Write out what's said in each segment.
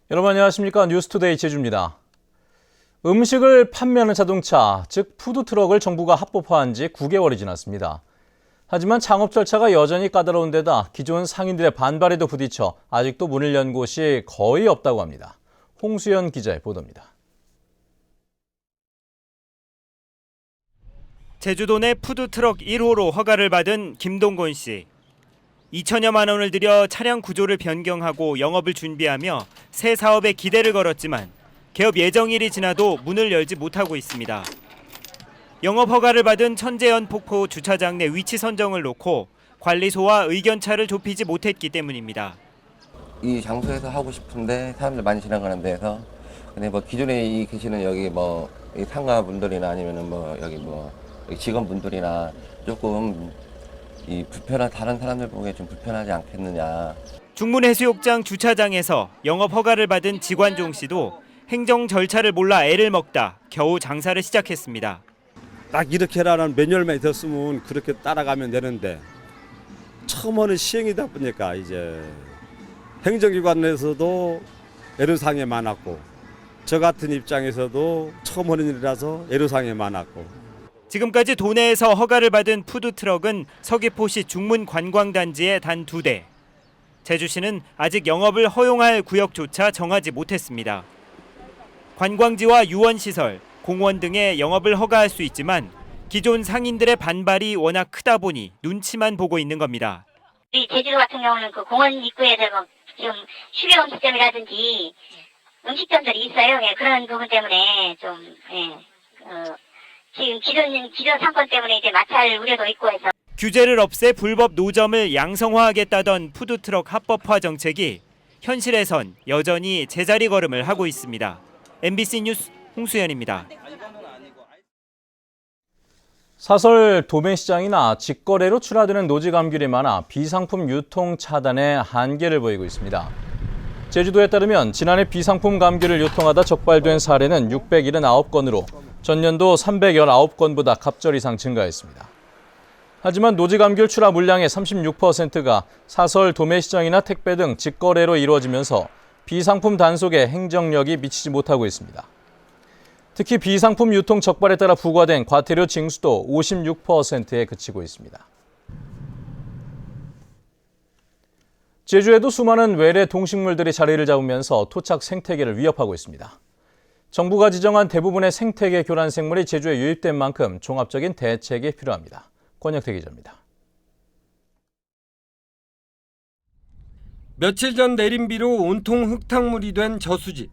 여러분 안녕하십니까? 뉴스투데이 제주입니다. 음식을 판매하는 자동차, 즉 푸드트럭을 정부가 합법화한 지 9개월이 지났습니다. 하지만 창업 절차가 여전히 까다로운 데다 기존 상인들의 반발에도 부딪혀 아직도 문을 연 곳이 거의 없다고 합니다. 홍수연 기자의 보도입니다. 제주도 내 푸드트럭 1호로 허가를 받은 김동곤 씨. 2천여만 원을 들여 차량 구조를 변경하고 영업을 준비하며 새 사업에 기대를 걸었지만 개업 예정일이 지나도 문을 열지 못하고 있습니다. 영업 허가를 받은 천재연 폭포 주차장 내 위치 선정을 놓고 관리소와 의견차를 좁히지 못했기 때문입니다. 이 장소에서 하고 싶은데 사람들 많이 지나가는 데에서 근데 뭐 기존에 계시는 여기 뭐 상가분들이나 아니면은 뭐 여기 직원분들이나 조금 이 다른 사람들 보기에 좀 불편하지 않겠느냐. 중문해수욕장 주차장에서 영업 허가를 받은 지관종 씨도 행정 절차를 몰라 애를 먹다 겨우 장사를 시작했습니다. 딱 이렇게 해라는 매뉴얼만 있었으면 그렇게 따라가면 되는데 처음 하는 시행이다 보니까 이제 행정기관에서도 애로사항이 많았고 저 같은 입장에서도 처음 하는 일이라서 애로사항이 많았고 지금까지 도내에서 허가를 받은 푸드트럭은 서귀포시 중문관광단지에 단 2대. 제주시는 아직 영업을 허용할 구역조차 정하지 못했습니다. 관광지와 유원시설, 공원 등의 영업을 허가할 수 있지만 기존 상인들의 반발이 워낙 크다 보니 눈치만 보고 있는 겁니다. 우리 제주도 같은 경우는 그 공원 입구에서 지금 휴게 음식점이라든지 음식점들이 있어요. 예, 그런 부분 때문에 좀 지금 기존 상권 때문에 이제 마찰 우려도 있고 해서 규제를 없애 불법 노점을 양성화하겠다던 푸드트럭 합법화 정책이 현실에선 여전히 제자리 걸음을 하고 있습니다. MBC 뉴스 홍수연입니다. 사설 도매시장이나 직거래로 출하되는 노지 감귤이 많아 비상품 유통 차단에 한계를 보이고 있습니다. 제주도에 따르면 지난해 비상품 감귤을 유통하다 적발된 사례는 679건으로 전년도 319건보다 갑절 이상 증가했습니다. 하지만 노지 감귤 출하 물량의 36%가 사설 도매시장이나 택배 등 직거래로 이루어지면서 비상품 단속에 행정력이 미치지 못하고 있습니다. 특히 비상품 유통 적발에 따라 부과된 과태료 징수도 56%에 그치고 있습니다. 제주에도 수많은 외래 동식물들이 자리를 잡으면서 토착 생태계를 위협하고 있습니다. 정부가 지정한 대부분의 생태계 교란 생물이 제주에 유입된 만큼 종합적인 대책이 필요합니다. 권혁태 기자입니다. 며칠 전 내린 비로 온통 흙탕물이 된 저수지.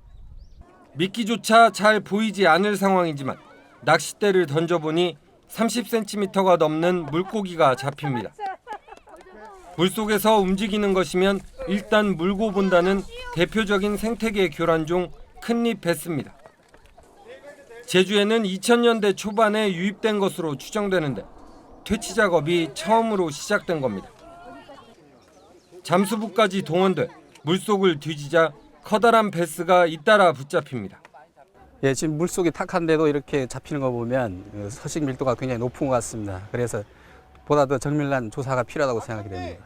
미끼조차 잘 보이지 않을 상황이지만 낚싯대를 던져보니 30cm가 넘는 물고기가 잡힙니다. 물속에서 움직이는 것이면 일단 물고 본다는 대표적인 생태계 교란종 큰잎 베스입니다. 제주에는 2000년대 초반에 유입된 것으로 추정되는데 퇴치 작업이 처음으로 시작된 겁니다. 잠수부까지 동원돼 물속을 뒤지자 커다란 베스가 잇따라 붙잡힙니다. 예, 지금 물속이 탁한데도 이렇게 잡히는 거 보면 서식 밀도가 굉장히 높은 것 같습니다. 그래서 보다 더 정밀한 조사가 필요하다고 생각이 됩니다.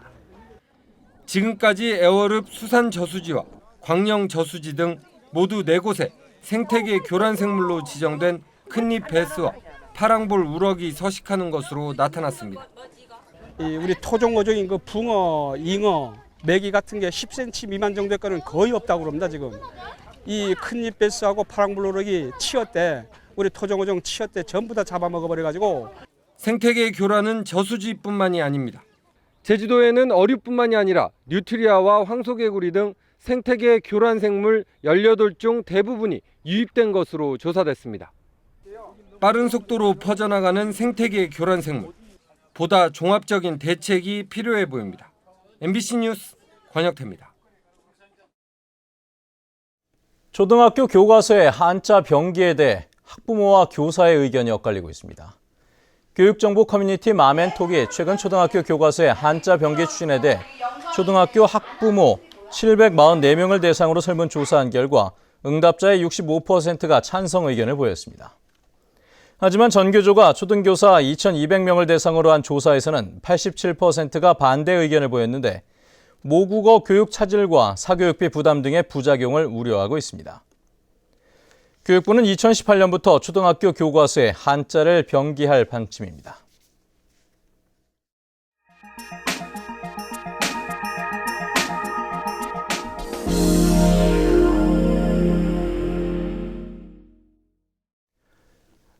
지금까지 에어릅 수산 저수지와 광령 저수지 등 모두 4곳에 생태계 교란 생물로 지정된 큰잎 베스와 파랑볼 우럭이 서식하는 것으로 나타났습니다. 우리 토종어종인 그 붕어, 잉어, 메기 같은 게 10cm 미만 정도의 거는 거의 없다고 그럽니다. 지금 이 큰잎 베스하고 파랑볼 우럭이 치어때 우리 토종어종 치어때 전부 다 잡아먹어버려가지고 생태계 교란은 저수지뿐만이 아닙니다. 제주도에는 어류뿐만이 아니라 뉴트리아와 황소개구리 등 생태계 교란 생물 18종 대부분이 유입된 것으로 조사됐습니다. 빠른 속도로 퍼져나가는 생태계 교란 생물. 보다 종합적인 대책이 필요해 보입니다. MBC 뉴스 권혁태입니다. 초등학교 교과서의 한자 병기에 대해 학부모와 교사의 의견이 엇갈리고 있습니다. 교육정보 커뮤니티 마멘톡이 최근 초등학교 교과서의 한자 병기 추진에 대해 초등학교 학부모, 744명을 대상으로 설문조사한 결과 응답자의 65%가 찬성 의견을 보였습니다. 하지만 전교조가 초등교사 2,200명을 대상으로 한 조사에서는 87%가 반대 의견을 보였는데 모국어 교육 차질과 사교육비 부담 등의 부작용을 우려하고 있습니다. 교육부는 2018년부터 초등학교 교과서에 한자를 병기할 방침입니다.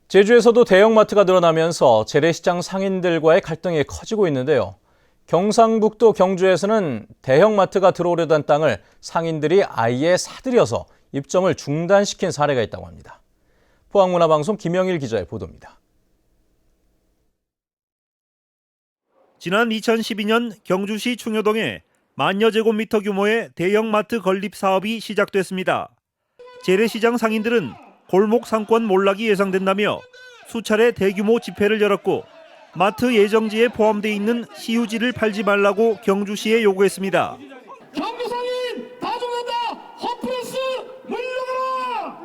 제주에서도 대형마트가 늘어나면서 재래시장 상인들과의 갈등이 커지고 있는데요. 경상북도 경주에서는 대형마트가 들어오려던 땅을 상인들이 아예 사들여서 입점을 중단시킨 사례가 있다고 합니다. 포항문화방송 김영일 기자의 보도입니다. 지난 2012년 경주시 충효동에 만여 제곱미터 규모의 대형마트 건립 사업이 시작됐습니다. 재래시장 상인들은 골목 상권 몰락이 예상된다며 수차례 대규모 집회를 열었고 마트 예정지에 포함되어 있는 시유지를 팔지 말라고 경주시에 요구했습니다. 경주 상인 다 죽는다. 홈프레스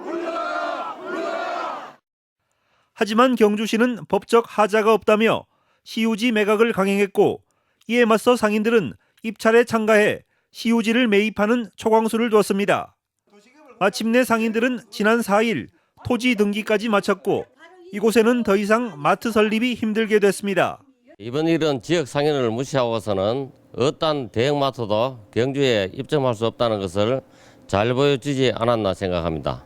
물러가라. 하지만 경주시는 법적 하자가 없다며 시유지 매각을 강행했고 이에 맞서 상인들은 입찰에 참가해 시유지를 매입하는 초광수를 두었습니다. 마침내 상인들은 지난 4일 토지 등기까지 마쳤고 이곳에는 더 이상 마트 설립이 힘들게 됐습니다. 이번 일은 지역 상인을 무시하고서는 어떤 대형마트도 경주에 입점할 수 없다는 것을 잘 보여주지 않았나 생각합니다.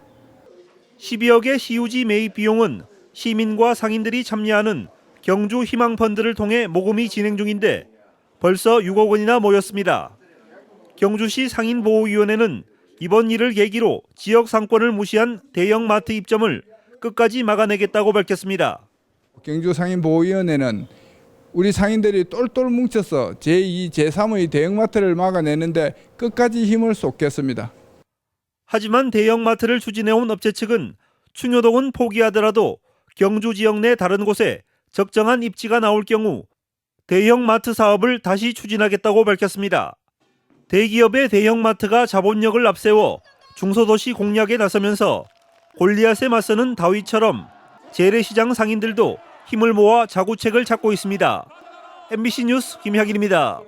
12억의 시유지 매입 비용은 시민과 상인들이 참여하는 경주 희망펀드를 통해 모금이 진행 중인데 벌써 6억 원이나 모였습니다. 경주시 상인보호위원회는 이번 일을 계기로 지역 상권을 무시한 대형마트 입점을 끝까지 막아내겠다고 밝혔습니다. 경주상인보호위원회는 우리 상인들이 똘똘 뭉쳐서 제2, 제3의 대형마트를 막아내는데 끝까지 힘을 쏟겠습니다. 하지만 대형마트를 추진해온 업체 측은 충효동은 포기하더라도 경주 지역 내 다른 곳에 적정한 입지가 나올 경우 대형마트 사업을 다시 추진하겠다고 밝혔습니다. 대기업의 대형마트가 자본력을 앞세워 중소도시 공략에 나서면서 골리앗에 맞서는 다윗처럼 재래시장 상인들도 힘을 모아 자구책을 찾고 있습니다. MBC 뉴스 김향일입니다.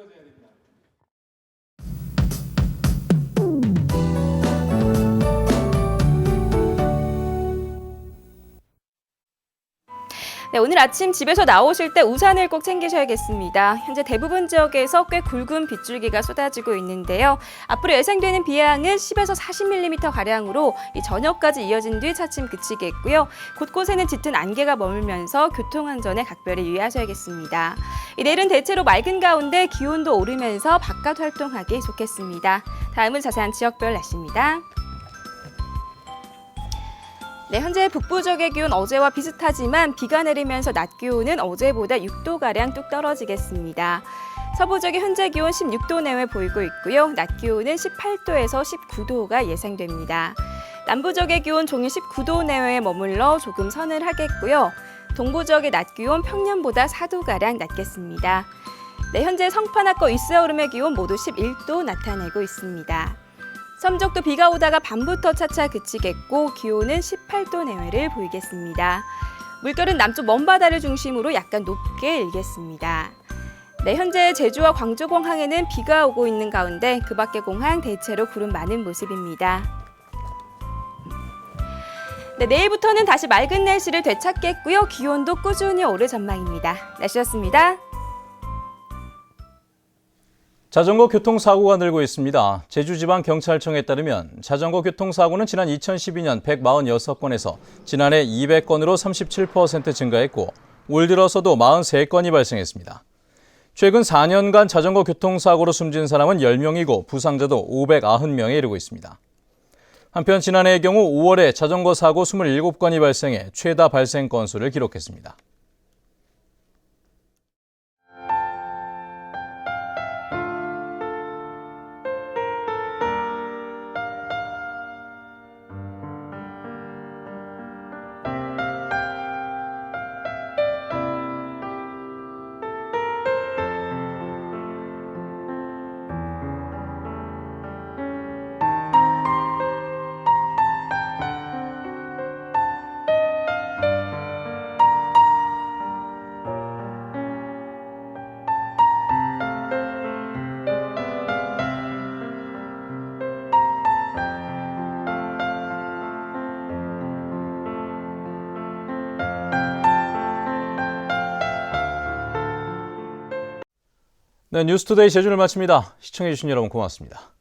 네, 오늘 아침 집에서 나오실 때 우산을 꼭 챙기셔야겠습니다. 현재 대부분 지역에서 꽤 굵은 빗줄기가 쏟아지고 있는데요. 앞으로 예상되는 비양은 10에서 40mm가량으로 저녁까지 이어진 뒤 차츰 그치겠고요. 곳곳에는 짙은 안개가 머물면서 교통안전에 각별히 유의하셔야겠습니다. 내일은 대체로 맑은 가운데 기온도 오르면서 바깥 활동하기 좋겠습니다. 다음은 자세한 지역별 날씨입니다. 네, 현재 북부 지역의 기온 어제와 비슷하지만 비가 내리면서 낮 기온은 어제보다 6도가량 뚝 떨어지겠습니다. 서부 지역의 현재 기온 16도 내외 보이고 있고요. 낮 기온은 18도에서 19도가 예상됩니다. 남부 지역의 기온 종일 19도 내외에 머물러 조금 서늘하겠고요. 동부 지역의 낮 기온 평년보다 4도가량 낮겠습니다. 네, 현재 성판악과 윗세오름의 기온 모두 11도 나타내고 있습니다. 섬적도 비가 오다가 밤부터 차차 그치겠고 기온은 18도 내외를 보이겠습니다. 물결은 남쪽 먼바다를 중심으로 약간 높게 일겠습니다. 네, 현재 제주와 광주공항에는 비가 오고 있는 가운데 그 밖의 공항 대체로 구름 많은 모습입니다. 네, 내일부터는 다시 맑은 날씨를 되찾겠고요. 기온도 꾸준히 오를 전망입니다. 날씨였습니다. 자전거 교통사고가 늘고 있습니다. 제주지방경찰청에 따르면 자전거 교통사고는 지난 2012년 146건에서 지난해 200건으로 37% 증가했고 올 들어서도 43건이 발생했습니다. 최근 4년간 자전거 교통사고로 숨진 사람은 10명이고 부상자도 590명에 이르고 있습니다. 한편 지난해의 경우 5월에 자전거 사고 27건이 발생해 최다 발생 건수를 기록했습니다. 네, 뉴스투데이 제주를 마칩니다. 시청해주신 여러분 고맙습니다.